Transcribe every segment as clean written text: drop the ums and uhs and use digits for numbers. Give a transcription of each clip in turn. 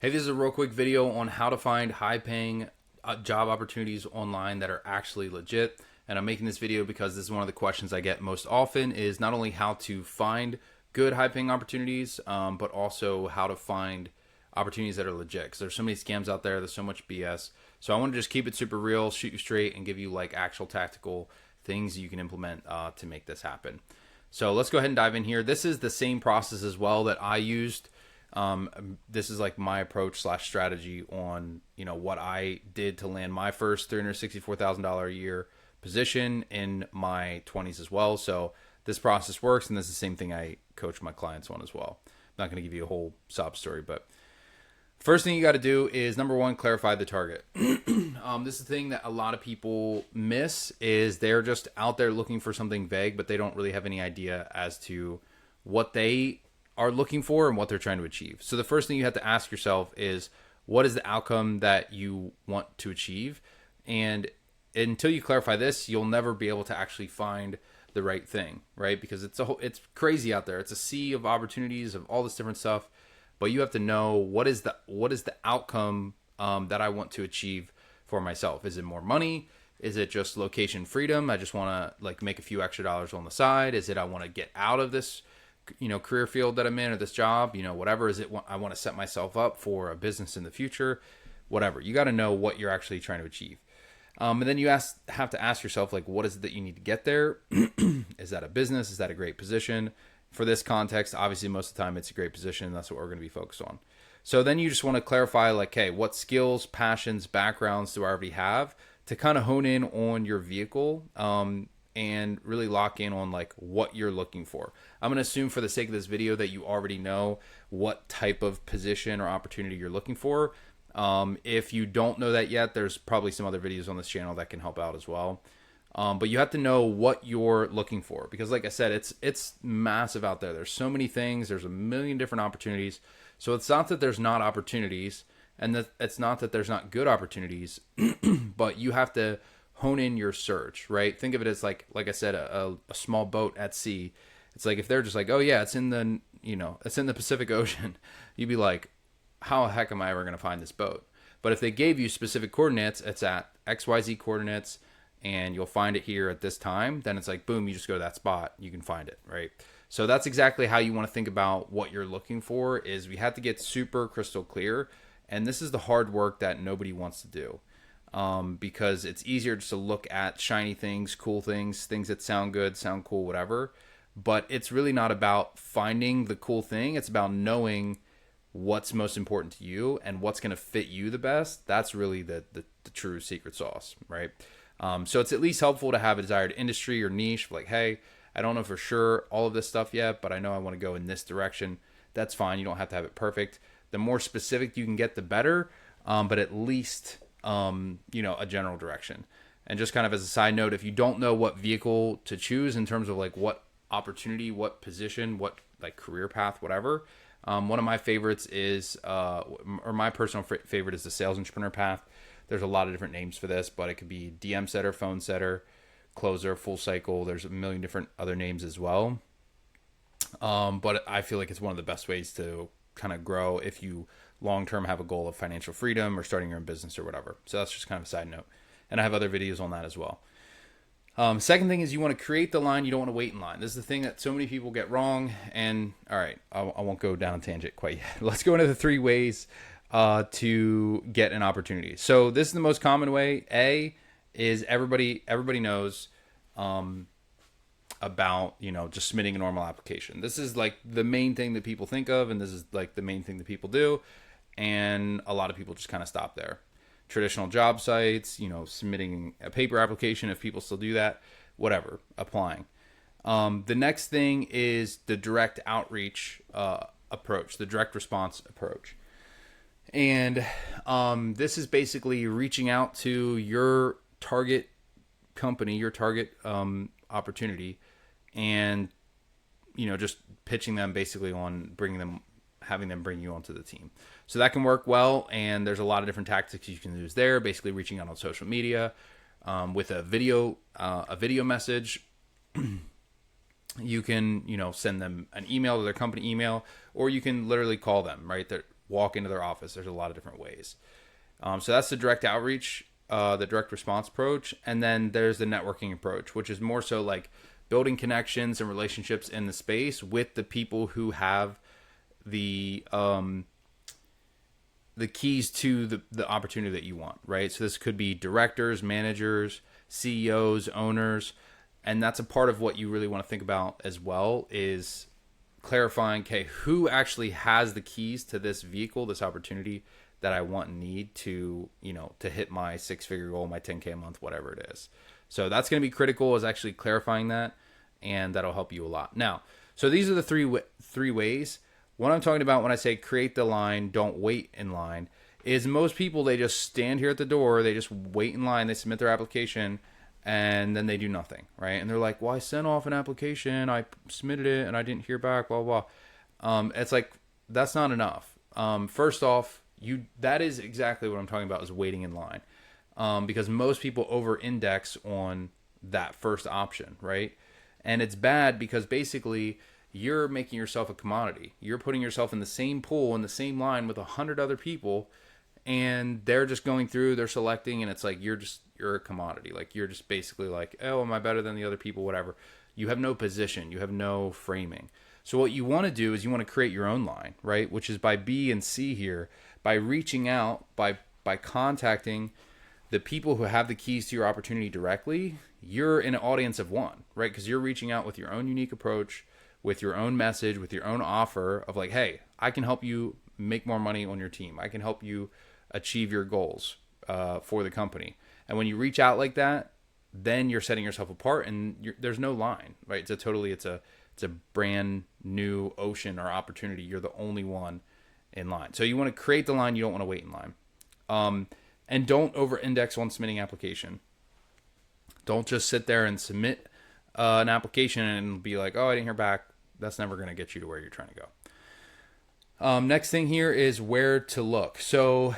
Hey, this is a real quick video on how to find high paying job opportunities online that are actually legit. And I'm making this video because this is one of the questions I get most often is not only how to find good high paying opportunities, but also how to find opportunities that are legit. Because there's so many scams out there, there's so much BS. So I want to just keep it super real, shoot you straight, and give you like actual tactical things you can implement to make this happen. So let's go ahead and dive in here. This is the same process as well that I used. This is like my approach slash strategy on, what I did to land my first $364,000 a year position in my 20s as well. So this process works, and this is the same thing I coach my clients on as well. I'm not going to give you a whole sob story, but first thing you got to do is number one, clarify the target. This is the thing that a lot of people miss is they're just out there looking for something vague, but they don't really have any idea as to what they are looking for and what they're trying to achieve. So the first thing you have to ask yourself is, what is the outcome that you want to achieve? And until you clarify this, you'll never be able to actually find the right thing, right? Because it's crazy out there. It's a sea of opportunities of all this different stuff, but you have to know what is the outcome that I want to achieve for myself. Is it more money? Is it just location freedom? I just want to make a few extra dollars on the side. Is it I want to get out of this career field that I'm in, or this job, whatever. Is it I want to set myself up for a business in the future? Whatever. You got to know what you're actually trying to achieve. And then you have to ask yourself, what is it that you need to get there? Is that a business? Is that a great position? For this context, obviously, most of the time it's a great position. That's what we're going to be focused on. So then you just want to clarify, hey, what skills, passions, backgrounds do I already have to kind of hone in on your vehicle, and really lock in on what you're looking for. I'm going to assume for the sake of this video that you already know what type of position or opportunity you're looking for. If you don't know that yet, there's probably some other videos on this channel that can help out as well. But you have to know what you're looking for, because like I said, it's massive out there. There's so many things. There's a million different opportunities. So it's not that there's not opportunities, and that it's not that there's not good opportunities, but you have to hone in your search, right? Think of it as like I said, a small boat at sea. It's if they're just oh yeah, it's in the Pacific Ocean. You'd be like, how the heck am I ever going to find this boat? But if they gave you specific coordinates, it's at XYZ coordinates, and you'll find it here at this time, then it's boom, you just go to that spot, you can find it, right? So that's exactly how you want to think about what you're looking for. Is we have to get super crystal clear, and this is the hard work that nobody wants to do. Because it's easier just to look at shiny things, cool things, things that sound good, sound cool, whatever. But it's really not about finding the cool thing. It's about knowing what's most important to you and what's going to fit you the best. That's really the true secret sauce, right? So it's at least helpful to have a desired industry or niche. Hey, I don't know for sure all of this stuff yet, but I know I want to go in this direction. That's fine. You don't have to have it perfect. The more specific you can get, the better. But at least a general direction. And just kind of as a side note, if you don't know what vehicle to choose in terms of what opportunity, what position, what career path, whatever, one of my favorites is, or my personal favorite is the sales entrepreneur path. There's a lot of different names for this, but it could be DM setter, phone setter, closer, full cycle. There's a million different other names as well. But I feel like it's one of the best ways to kind of grow if you long-term have a goal of financial freedom or starting your own business or whatever. So that's just kind of a side note. And I have other videos on that as well. Second thing is you want to create the line. You don't want to wait in line. This is the thing that so many people get wrong. And all right, I won't go down a tangent quite yet. Let's go into the 3 ways to get an opportunity. So this is the most common way. A is everybody knows about just submitting a normal application. This is the main thing that people think of, and this is the main thing that people do, and a lot of people just kind of stop there. Traditional job sites, submitting a paper application, if people still do that, whatever, applying. The next thing is the direct outreach approach, the direct response approach. And this is basically reaching out to your target company, your target opportunity, and just pitching them basically on having them bring you onto the team. So that can work well, and there's a lot of different tactics you can use there. Basically reaching out on social media with a video message. You can send them an email to their company email, or you can literally call them, right? walk into their office. There's a lot of different ways. So that's the direct outreach, the direct response approach. And then there's the networking approach, which is more so like building connections and relationships in the space with the people who have the keys to the opportunity that you want, right? So this could be directors, managers, CEOs, owners, and that's a part of what you really want to think about as well, is clarifying, okay, who actually has the keys to this vehicle, this opportunity that I want and need to, to hit my 6-figure goal, my 10K a month, whatever it is. So that's going to be critical, is actually clarifying that, and that'll help you a lot. Now, so these are the three ways. What I'm talking about when I say create the line, don't wait in line, is most people, they just stand here at the door, they just wait in line, they submit their application, and then they do nothing, right? And they're like, well, I sent off an application, I submitted it, and I didn't hear back, blah, blah. It's like, that's not enough. First off, that is exactly what I'm talking about, is waiting in line. Because most people over-index on that first option, right? And it's bad because basically you're making yourself a commodity. You're putting yourself in the same pool, in the same line with 100 other people, and they're just going through, they're selecting, and it's like you're a commodity. Like, you're just basically like, oh, am I better than the other people, whatever. You have no position, you have no framing. So what you want to do is you want to create your own line, right? Which is by B and C here, by reaching out, by contacting the people who have the keys to your opportunity directly. You're in an audience of one, right? Because you're reaching out with your own unique approach, with your own message, with your own offer of like, hey, I can help you make more money on your team. I can help you achieve your goals for the company. And when you reach out like that, then you're setting yourself apart, and there's no line, right? It's a brand new ocean or opportunity. You're the only one in line. So you want to create the line. You don't want to wait in line. And don't over-index on submitting application. Don't just sit there and submit an application and be like, oh, I didn't hear back. That's never going to get you to where you're trying to go. Next thing here is where to look. So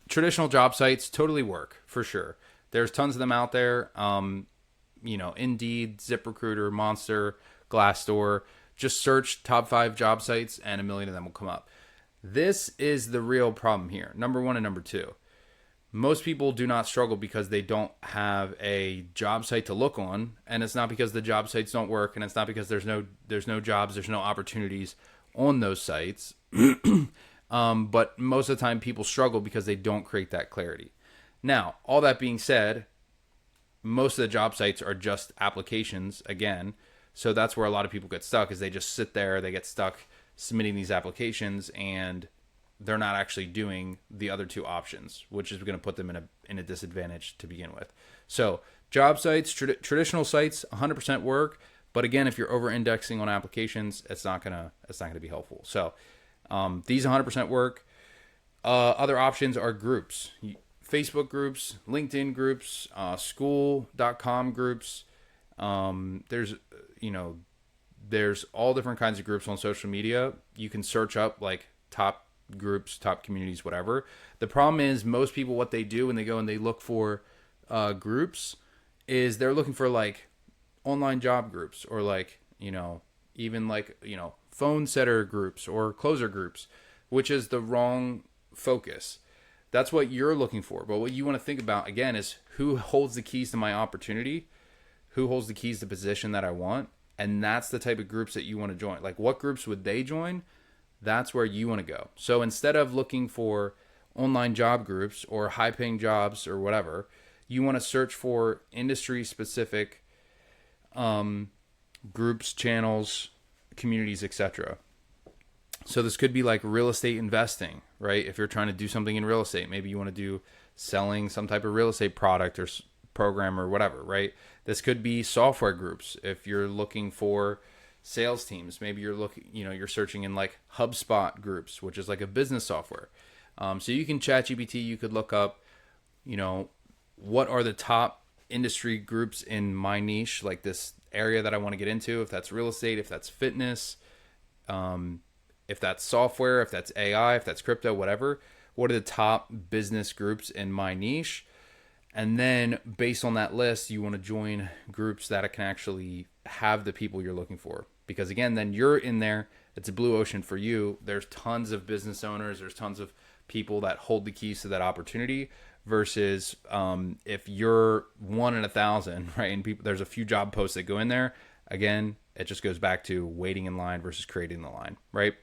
traditional job sites totally work, for sure. There's tons of them out there. Indeed, ZipRecruiter, Monster, Glassdoor. Just search top 5 job sites and 1 million of them will come up. This is the real problem here. Number 1 and number 2. Most people do not struggle because they don't have a job site to look on, and it's not because the job sites don't work, and it's not because there's no jobs, there's no opportunities on those sites. But most of the time people struggle because they don't create that clarity. Now, all that being said, most of the job sites are just applications again. So that's where a lot of people get stuck, is they just sit there, they get stuck submitting these applications, and they're not actually doing the other 2 options, which is going to put them in a disadvantage to begin with. So job sites, traditional sites, 100% work. But again, if you're over-indexing on applications, it's not gonna be helpful. So these 100% work. Other options are groups, Facebook groups, LinkedIn groups, school.com groups. There's all different kinds of groups on social media. You can search up like top groups, top communities, whatever. The problem is most people, what they do when they go and they look for groups, is they're looking for like online job groups, or like, even like, phone setter groups or closer groups, which is the wrong focus. That's what you're looking for. But what you want to think about again is who holds the keys to my opportunity, who holds the keys to the position that I want. And that's the type of groups that you want to join. Like, what groups would they join? That's where you want to go. So instead of looking for online job groups or high paying jobs or whatever, you want to search for industry specific groups, channels, communities, etc. So this could be like real estate investing, right? If you're trying to do something in real estate, maybe you want to do selling some type of real estate product or program or whatever, right? This could be software groups. If you're looking for sales teams, maybe you're searching in like HubSpot groups, which is like a business software. So you can ChatGPT, you could look up, what are the top industry groups in my niche, like this area that I want to get into, if that's real estate, if that's fitness, if that's software, if that's AI, if that's crypto, whatever. What are the top business groups in my niche? And then based on that list, you want to join groups that can actually have the people you're looking for. Because again, then you're in there it's a blue ocean for you. There's tons of business owners, there's tons of people that hold the keys to that opportunity versus if you're one in 1,000, right? And people, there's a few job posts that go in there. Again, it just goes back to waiting in line versus creating the line, right?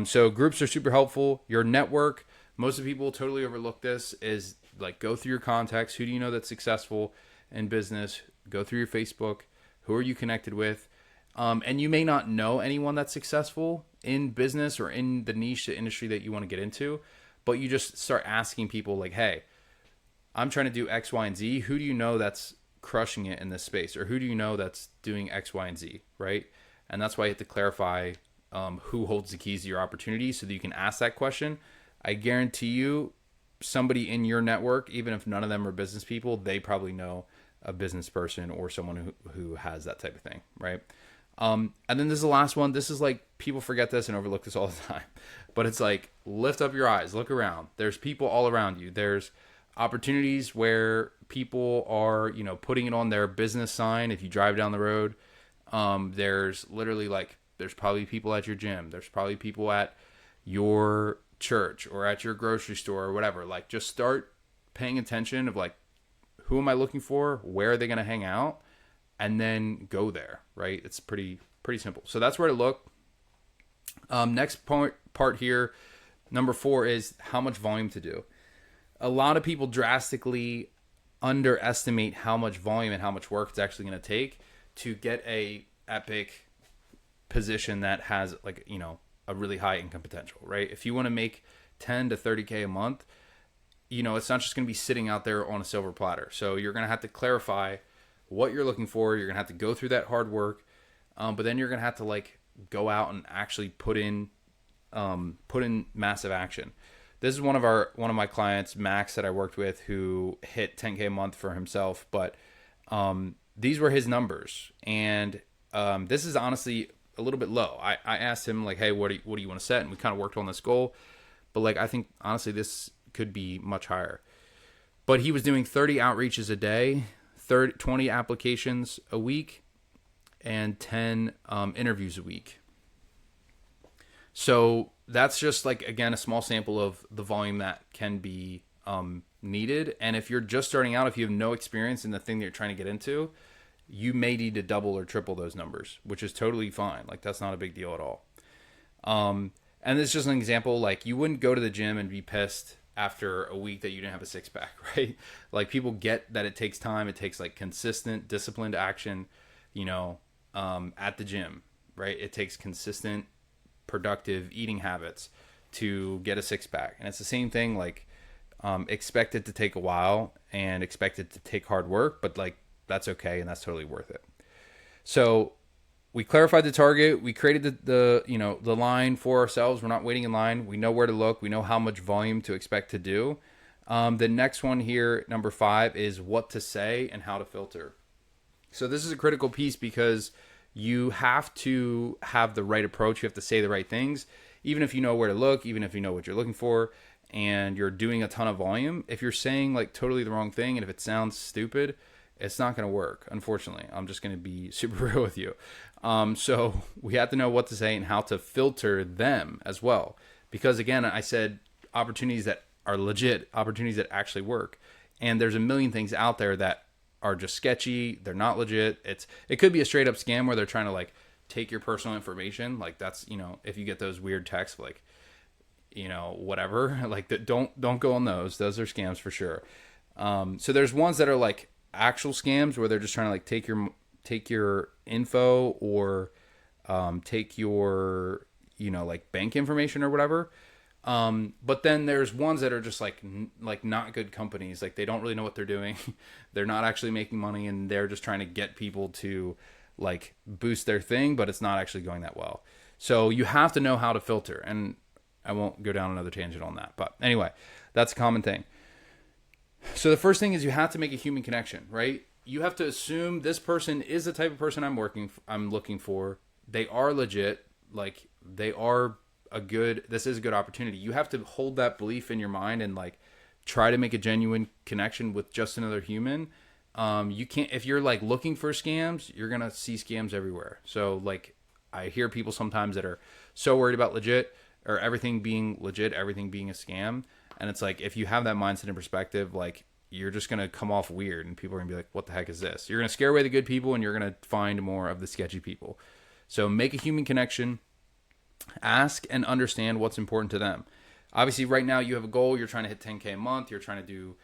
So groups are super helpful. Your network, most of the people totally overlook this, is like go through your contacts. Who do you know that's successful in business? Go through your Facebook. Who are you connected with? And you may not know anyone that's successful in business or in the niche industry that you want to get into, but you just start asking people like, hey, I'm trying to do X, Y, and Z. Who do you know that's crushing it in this space? Or who do you know that's doing X, Y, and Z, right? And that's why you have to clarify who holds the keys to your opportunity so that you can ask that question. I guarantee you somebody in your network, even if none of them are business people, they probably know a business person or someone who has that type of thing, right? And then this is the last one. This is like, people forget this and overlook this all the time, but it's like, lift up your eyes, look around. There's people all around you. There's opportunities where people are, you know, putting it on their business sign. If you drive down the road, there's literally like, there's probably people at your gym. There's probably people at your church or at your grocery store or whatever. Like, just start paying attention of like, who am I looking for? Where are they going to hang out? And then go there, right? It's pretty simple. So that's where to look. Next part here, number 4, is how much volume to do. A lot of people drastically underestimate how much volume and how much work it's actually going to take to get a epic position that has, like, you know, a really high income potential, right? If you want to make 10 to 30K a month, you know, it's not just going to be sitting out there on a silver platter. So you're going to have to clarify what you're looking for. You're going to have to go through that hard work. But then you're going to have to like go out and actually put in massive action. This is one of my clients, Max, that I worked with, who hit 10K a month for himself. But these were his numbers, and this is honestly a little bit low. I asked him like, hey, what do you want to set? And we kind of worked on this goal. But like, I think honestly this could be much higher. But he was doing 30 outreaches a day, 20 applications a week, and 10 interviews a week. So that's just like, again, a small sample of the volume that can be needed. And if you're just starting out, if you have no experience in the thing that you're trying to get into, you may need to double or triple those numbers, which is totally fine. Like, that's not a big deal at all. And this is just an example. Like, you wouldn't go to the gym and be pissed after a week that you didn't have a six pack, right? Like, people get that it takes time. It takes like consistent, disciplined action, you know, at the gym, right? It takes consistent, productive eating habits to get a six pack. And it's the same thing. Like, expect it to take a while and expect it to take hard work, but like, that's okay. And that's totally worth it. So we clarified the target. We created the line for ourselves. We're not waiting in line. We know where to look. We know how much volume to expect to do. The next one here, number 5, is what to say and how to filter. So this is a critical piece because you have to have the right approach. You have to say the right things, even if you know where to look, even if you know what you're looking for, and you're doing a ton of volume. If you're saying like totally the wrong thing, and if it sounds stupid, it's not going to work. Unfortunately, I'm just going to be super real with you. So we have to know what to say and how to filter them as well. Because again, I said opportunities that are legit, opportunities that actually work. And there's a million things out there that are just sketchy. They're not legit. It could be a straight up scam where they're trying to like take your personal information. Like, that's, you know, if you get those weird texts, like, you know, whatever, like that, don't go on those. Those are scams for sure. So there's ones that are like actual scams where they're just trying to like take your info or take your, you know, like bank information or whatever. But then there's ones that are just like not good companies. Like, they don't really know what they're doing. They're not actually making money, and they're just trying to get people to like boost their thing, but it's not actually going that well. So you have to know how to filter, and I won't go down another tangent on that. But anyway, that's a common thing. So the first thing is you have to make a human connection, right? You have to assume this person is the type of person I'm looking for. They are legit. Like, they are this is a good opportunity. You have to hold that belief in your mind and like try to make a genuine connection with just another human. You can't, if you're like looking for scams, you're going to see scams everywhere. So like, I hear people sometimes that are so worried about legit or everything being legit, everything being a scam. And it's like, if you have that mindset and perspective, like, you're just going to come off weird and people are going to be like, what the heck is this? You're going to scare away the good people and you're going to find more of the sketchy people. So make a human connection, ask and understand what's important to them. Obviously, right now you have a goal. You're trying to hit 10K a month. You're trying to do,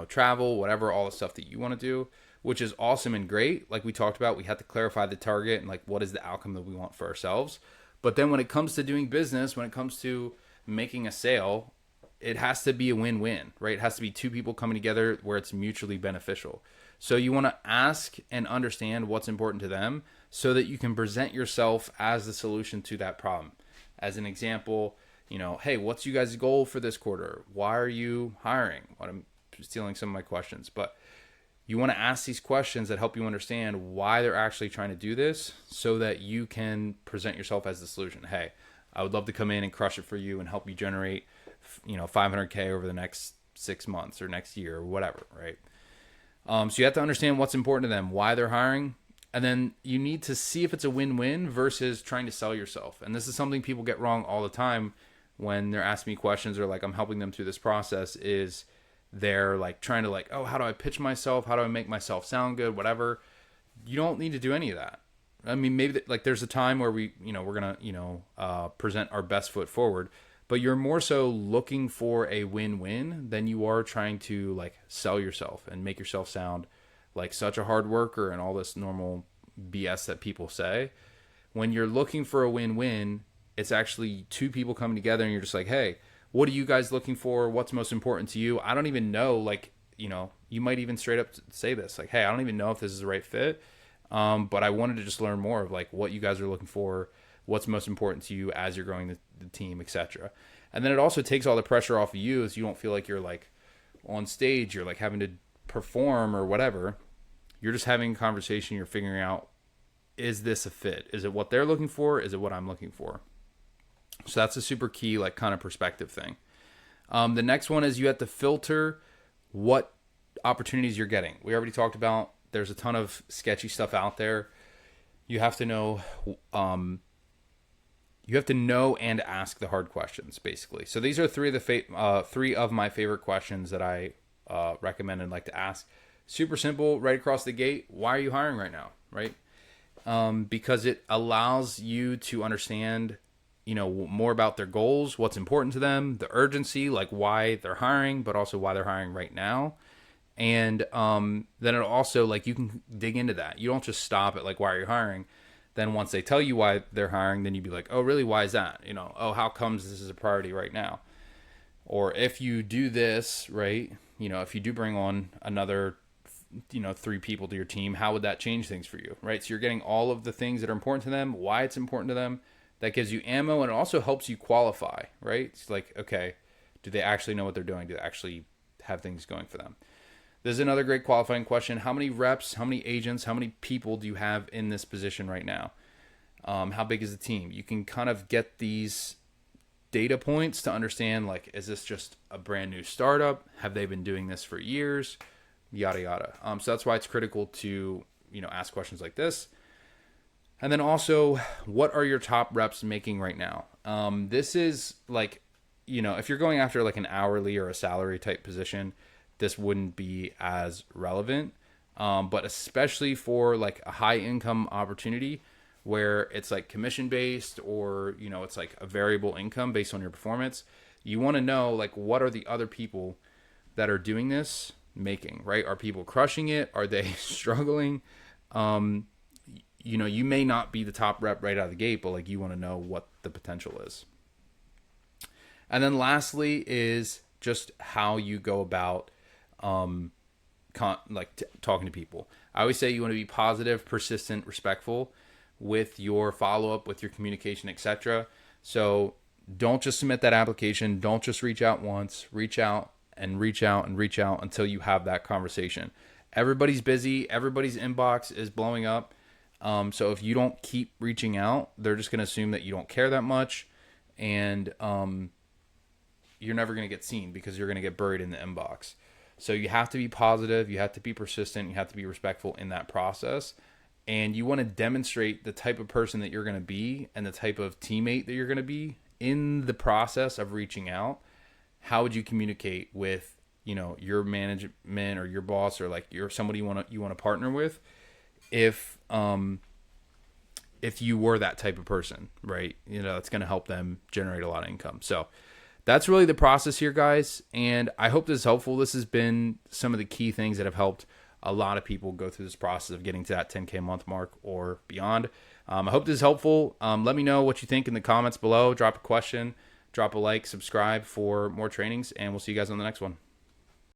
travel, whatever, all the stuff that you want to do, which is awesome and great. Like we talked about, we have to clarify the target and like, what is the outcome that we want for ourselves. But then when it comes to doing business, when it comes to making a sale, it has to be a win-win, right? It has to be two people coming together where it's mutually beneficial. So you want to ask and understand what's important to them so that you can present yourself as the solution to that problem. As an example, hey, what's you guys' goal for this quarter? Why are you hiring? I'm stealing some of my questions, but you want to ask these questions that help you understand why they're actually trying to do this so that you can present yourself as the solution. Hey, I would love to come in and crush it for you and help you generate 500K over the next 6 months or next year or whatever, right? So you have to understand what's important to them, why they're hiring, and then you need to see if it's a win-win versus trying to sell yourself. And this is something people get wrong all the time when they're asking me questions or like I'm helping them through this process, is they're like trying to like, oh, how do I pitch myself? How do I make myself sound good? Whatever. You don't need to do any of that. I mean, maybe like there's a time where we're going to, present our best foot forward, but you're more so looking for a win-win than you are trying to like sell yourself and make yourself sound like such a hard worker and all this normal BS that people say. When you're looking for a win-win, it's actually two people coming together and you're just like, hey, what are you guys looking for? What's most important to you? I don't even know, like, you might even straight up say this, like, hey, I don't even know if this is the right fit. But I wanted to just learn more of like what you guys are looking for, what's most important to you as you're growing the team, etc. And then it also takes all the pressure off of you, as you don't feel like you're like on stage, you're like having to perform or whatever. You're just having a conversation. You're figuring out, is this a fit? Is it what they're looking for? Is it what I'm looking for? So that's a super key, like, kind of perspective thing. The next one is you have to filter what opportunities you're getting. We already talked about there's a ton of sketchy stuff out there. You have to know, and ask the hard questions, basically. So these are three of my favorite questions that I recommend and like to ask. Super simple, right across the gate. Why are you hiring right now? Right? Because it allows you to understand, more about their goals, what's important to them, the urgency, like why they're hiring, but also why they're hiring right now. And then it also, like, you can dig into that. You don't just stop at like, why are you hiring? Then once they tell you why they're hiring, then you'd be like, oh, really? Why is that? Oh, how comes this is a priority right now? Or if you do this, right, if you do bring on another, 3 people to your team, how would that change things for you, right? So you're getting all of the things that are important to them, why it's important to them. That gives you ammo, and it also helps you qualify, right? It's like, okay, do they actually know what they're doing? Do they actually have things going for them? There's another great qualifying question. How many reps, how many agents, how many people do you have in this position right now? How big is the team? You can kind of get these data points to understand, like, is this just a brand new startup? Have they been doing this for years? Yada, yada. So that's why it's critical to, ask questions like this. And then also, what are your top reps making right now? This is like, if you're going after like an hourly or a salary type position, this wouldn't be as relevant. But especially for like a high income opportunity where it's like commission based or, it's like a variable income based on your performance, you want to know, like, what are the other people that are doing this making, right? Are people crushing it? Are they struggling? You may not be the top rep right out of the gate, but like, you want to know what the potential is. And then lastly is just how you go about talking to people. I always say you want to be positive, persistent, respectful with your follow-up, with your communication, etc. So don't just submit that application. Don't just reach out once. Reach out and reach out and reach out until you have that conversation. Everybody's busy. Everybody's inbox is blowing up. So if you don't keep reaching out, they're just going to assume that you don't care that much, and you're never going to get seen because you're going to get buried in the inbox. So you have to be positive, you have to be persistent, you have to be respectful in that process, and you want to demonstrate the type of person that you're going to be and the type of teammate that you're going to be in the process of reaching out, how would you communicate with, your management or your boss, or like you're somebody you want to partner with, if you were that type of person, right? It's going to help them generate a lot of income. So that's really the process here, guys. And I hope this is helpful. This has been some of the key things that have helped a lot of people go through this process of getting to that 10K a month mark or beyond. I hope this is helpful. Let me know what you think in the comments below. Drop a question, drop a like, subscribe for more trainings, and we'll see you guys on the next one.